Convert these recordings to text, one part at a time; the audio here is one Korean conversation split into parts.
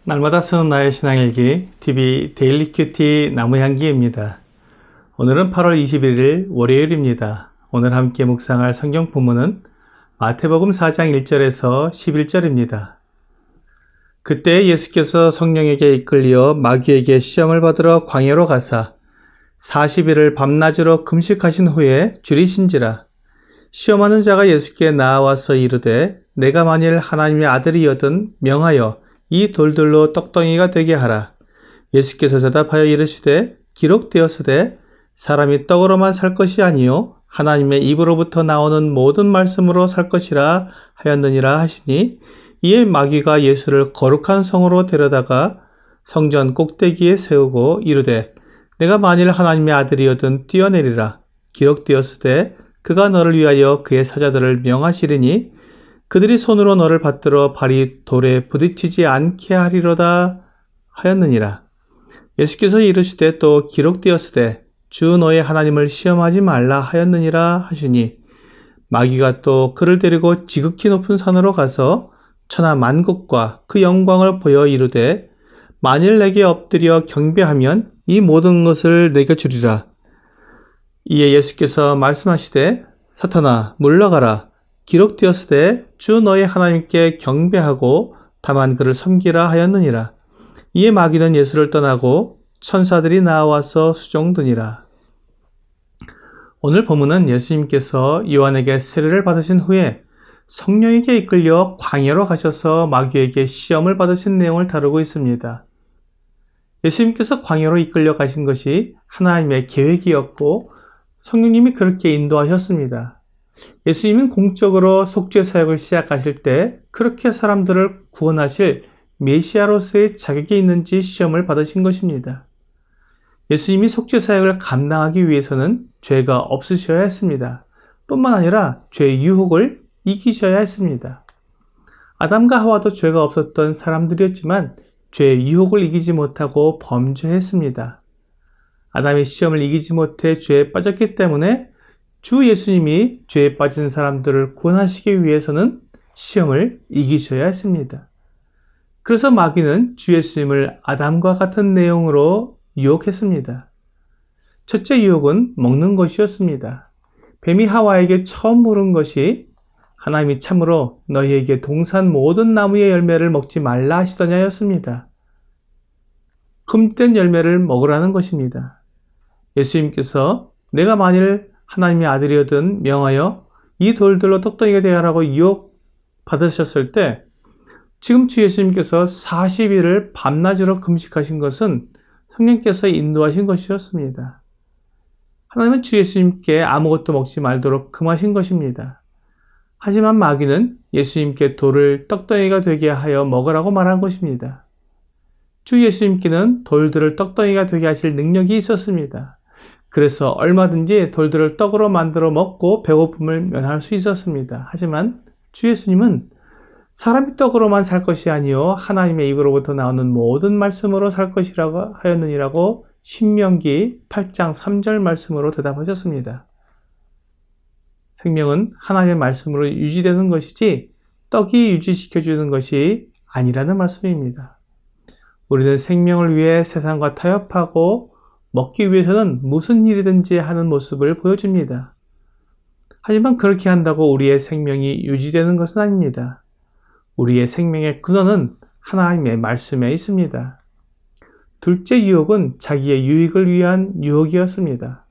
날마다 쓰는 나의 신앙일기 TV 데일리 큐티 나무향기입니다. 오늘은 8월 21일 월요일입니다. 오늘 함께 묵상할 성경 본문은 마태복음 4장 1절에서 11절입니다. 그때 예수께서 성령에게 이끌려 마귀에게 시험을 받으러 광야로 가사 40일을 밤낮으로 금식하신 후에 줄이신지라. 시험하는 자가 예수께 나와서 이르되 내가 만일 하나님의 아들이거든 명하여 이 돌들로 떡덩이가 되게 하라. 예수께서 대답하여 이르시되 기록되었으되 사람이 떡으로만 살 것이 아니요 하나님의 입으로부터 나오는 모든 말씀으로 살 것이라 하였느니라 하시니, 이에 마귀가 예수를 거룩한 성으로 데려다가 성전 꼭대기에 세우고 이르되 내가 만일 하나님의 아들이거든 뛰어내리라. 기록되었으되 그가 너를 위하여 그의 사자들을 명하시리니 그들이 손으로 너를 받들어 발이 돌에 부딪히지 않게 하리로다 하였느니라. 예수께서 이르시되 또 기록되었으되 주 너의 하나님을 시험하지 말라 하였느니라 하시니, 마귀가 또 그를 데리고 지극히 높은 산으로 가서 천하 만국과 그 영광을 보여 이르되 만일 내게 엎드려 경배하면 이 모든 것을 내게 주리라. 이에 예수께서 말씀하시되 사탄아 물러가라. 기록되었으되 주 너의 하나님께 경배하고 다만 그를 섬기라 하였느니라. 이에 마귀는 예수를 떠나고 천사들이 나와서 수종드니라. 오늘 본문은 예수님께서 요한에게 세례를 받으신 후에 성령에게 이끌려 광야로 가셔서 마귀에게 시험을 받으신 내용을 다루고 있습니다. 예수님께서 광야로 이끌려 가신 것이 하나님의 계획이었고 성령님이 그렇게 인도하셨습니다. 예수님은 공적으로 속죄 사역을 시작하실 때 그렇게 사람들을 구원하실 메시아로서의 자격이 있는지 시험을 받으신 것입니다. 예수님이 속죄 사역을 감당하기 위해서는 죄가 없으셔야 했습니다. 뿐만 아니라 죄의 유혹을 이기셔야 했습니다. 아담과 하와도 죄가 없었던 사람들이었지만 죄의 유혹을 이기지 못하고 범죄했습니다. 아담이 시험을 이기지 못해 죄에 빠졌기 때문에 주 예수님이 죄에 빠진 사람들을 구원하시기 위해서는 시험을 이기셔야 했습니다. 그래서 마귀는 주 예수님을 아담과 같은 내용으로 유혹했습니다. 첫째 유혹은 먹는 것이었습니다. 뱀이 하와에게 처음 물은 것이 하나님이 참으로 너희에게 동산 모든 나무의 열매를 먹지 말라 하시더냐였습니다. 금지된 열매를 먹으라는 것입니다. 예수님께서 내가 만일 하나님의 아들이거든 명하여 이 돌들로 떡덩이가 되게 하라고 유혹 받으셨을 때, 지금 주 예수님께서 40일을 밤낮으로 금식하신 것은 성령께서 인도하신 것이었습니다. 하나님은 주 예수님께 아무것도 먹지 말도록 금하신 것입니다. 하지만 마귀는 예수님께 돌을 떡덩이가 되게 하여 먹으라고 말한 것입니다. 주 예수님께는 돌들을 떡덩이가 되게 하실 능력이 있었습니다. 그래서 얼마든지 돌들을 떡으로 만들어 먹고 배고픔을 면할 수 있었습니다. 하지만 주 예수님은 사람이 떡으로만 살 것이 아니요 하나님의 입으로부터 나오는 모든 말씀으로 살 것이라고 하였느니라고 신명기 8장 3절 말씀으로 대답하셨습니다. 생명은 하나님의 말씀으로 유지되는 것이지 떡이 유지시켜주는 것이 아니라는 말씀입니다. 우리는 생명을 위해 세상과 타협하고 먹기 위해서는 무슨 일이든지 하는 모습을 보여줍니다. 하지만 그렇게 한다고 우리의 생명이 유지되는 것은 아닙니다. 우리의 생명의 근원은 하나님의 말씀에 있습니다. 둘째 유혹은 자기의 유익을 위한 유혹이었습니다.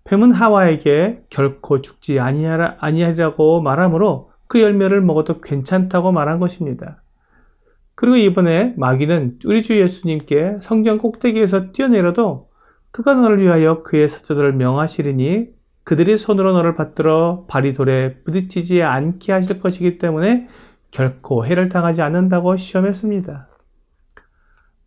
뱀은 하와에게 결코 죽지 아니하리라고 말하므로 그 열매를 먹어도 괜찮다고 말한 것입니다. 그리고 이번에 마귀는 우리 주 예수님께 성전 꼭대기에서 뛰어내려도 그가 너를 위하여 그의 사자들을 명하시리니 그들이 손으로 너를 받들어 발이 돌에 부딪히지 않게 하실 것이기 때문에 결코 해를 당하지 않는다고 시험했습니다.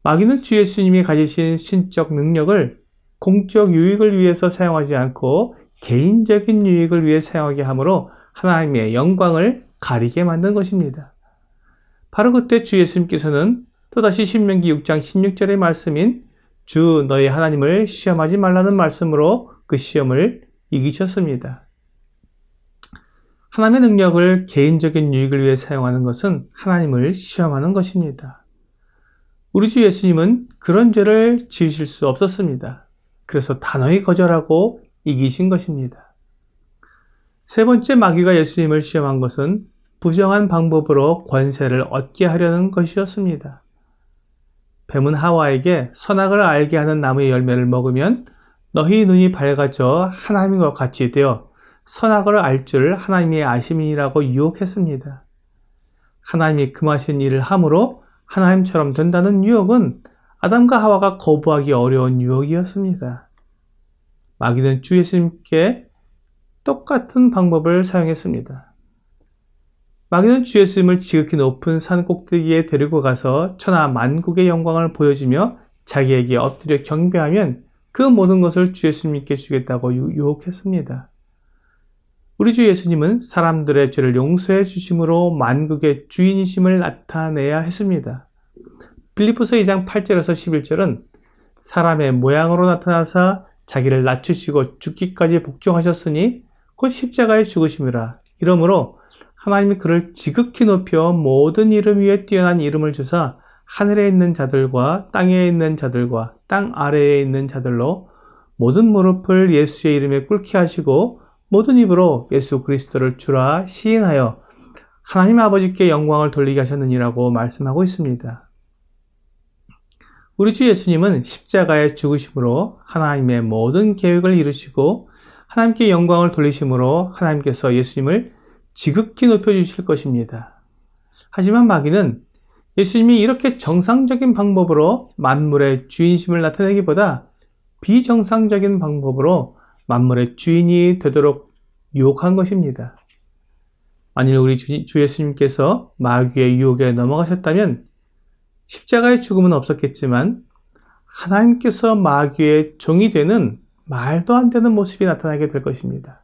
마귀는 주 예수님이 가지신 신적 능력을 공적 유익을 위해서 사용하지 않고 개인적인 유익을 위해 사용하게 하므로 하나님의 영광을 가리게 만든 것입니다. 바로 그때 주 예수님께서는 또다시 신명기 6장 16절의 말씀인 주 너희 하나님을 시험하지 말라는 말씀으로 그 시험을 이기셨습니다. 하나님의 능력을 개인적인 유익을 위해 사용하는 것은 하나님을 시험하는 것입니다. 우리 주 예수님은 그런 죄를 지으실 수 없었습니다. 그래서 단호히 거절하고 이기신 것입니다. 세 번째 마귀가 예수님을 시험한 것은 부정한 방법으로 권세를 얻게 하려는 것이었습니다. 뱀은 하와에게 선악을 알게 하는 나무의 열매를 먹으면 너희 눈이 밝아져 하나님과 같이 되어 선악을 알 줄 하나님이 아심이라고 유혹했습니다. 하나님이 금하신 일을 함으로 하나님처럼 된다는 유혹은 아담과 하와가 거부하기 어려운 유혹이었습니다. 마귀는 주 예수님께 똑같은 방법을 사용했습니다. 마귀는 주 예수님을 지극히 높은 산 꼭대기에 데리고 가서 천하 만국의 영광을 보여주며 자기에게 엎드려 경배하면 그 모든 것을 주 예수님께 주겠다고 유혹했습니다. 우리 주 예수님은 사람들의 죄를 용서해 주심으로 만국의 주인이심을 나타내야 했습니다. 빌립보서 2장 8절에서 11절은 사람의 모양으로 나타나사 자기를 낮추시고 죽기까지 복종하셨으니 곧 십자가에 죽으심이라. 이러므로 하나님이 그를 지극히 높여 모든 이름 위에 뛰어난 이름을 주사 하늘에 있는 자들과 땅에 있는 자들과 땅 아래에 있는 자들로 모든 무릎을 예수의 이름에 꿇게 하시고 모든 입으로 예수 그리스도를 주라 시인하여 하나님 아버지께 영광을 돌리게 하셨느니라고 말씀하고 있습니다. 우리 주 예수님은 십자가의 죽으심으로 하나님의 모든 계획을 이루시고 하나님께 영광을 돌리심으로 하나님께서 예수님을 지극히 높여주실 것입니다. 하지만 마귀는 예수님이 이렇게 정상적인 방법으로 만물의 주인심을 나타내기보다 비정상적인 방법으로 만물의 주인이 되도록 유혹한 것입니다. 만일 우리 주 예수님께서 마귀의 유혹에 넘어가셨다면 십자가의 죽음은 없었겠지만 하나님께서 마귀의 종이 되는 말도 안 되는 모습이 나타나게 될 것입니다.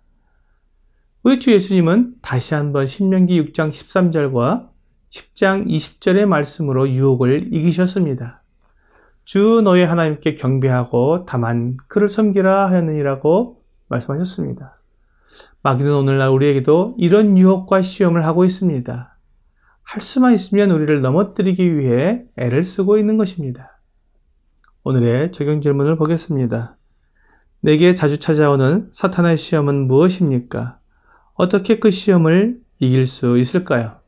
우리 주 예수님은 다시 한번 신명기 6장 13절과 10장 20절의 말씀으로 유혹을 이기셨습니다. 주 너의 하나님께 경배하고 다만 그를 섬기라 하였느니라고 말씀하셨습니다. 마귀는 오늘날 우리에게도 이런 유혹과 시험을 하고 있습니다. 할 수만 있으면 우리를 넘어뜨리기 위해 애를 쓰고 있는 것입니다. 오늘의 적용 질문을 보겠습니다. 내게 자주 찾아오는 사탄의 시험은 무엇입니까? 어떻게 그 시험을 이길 수 있을까요?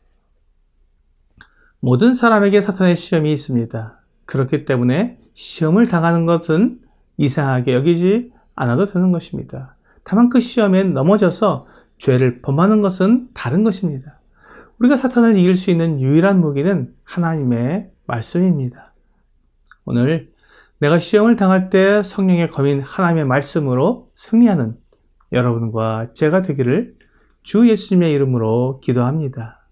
모든 사람에게 사탄의 시험이 있습니다. 그렇기 때문에 시험을 당하는 것은 이상하게 여기지 않아도 되는 것입니다. 다만 그 시험에 넘어져서 죄를 범하는 것은 다른 것입니다. 우리가 사탄을 이길 수 있는 유일한 무기는 하나님의 말씀입니다. 오늘 내가 시험을 당할 때 성령의 검인 하나님의 말씀으로 승리하는 여러분과 제가 되기를 주 예수님의 이름으로 기도합니다.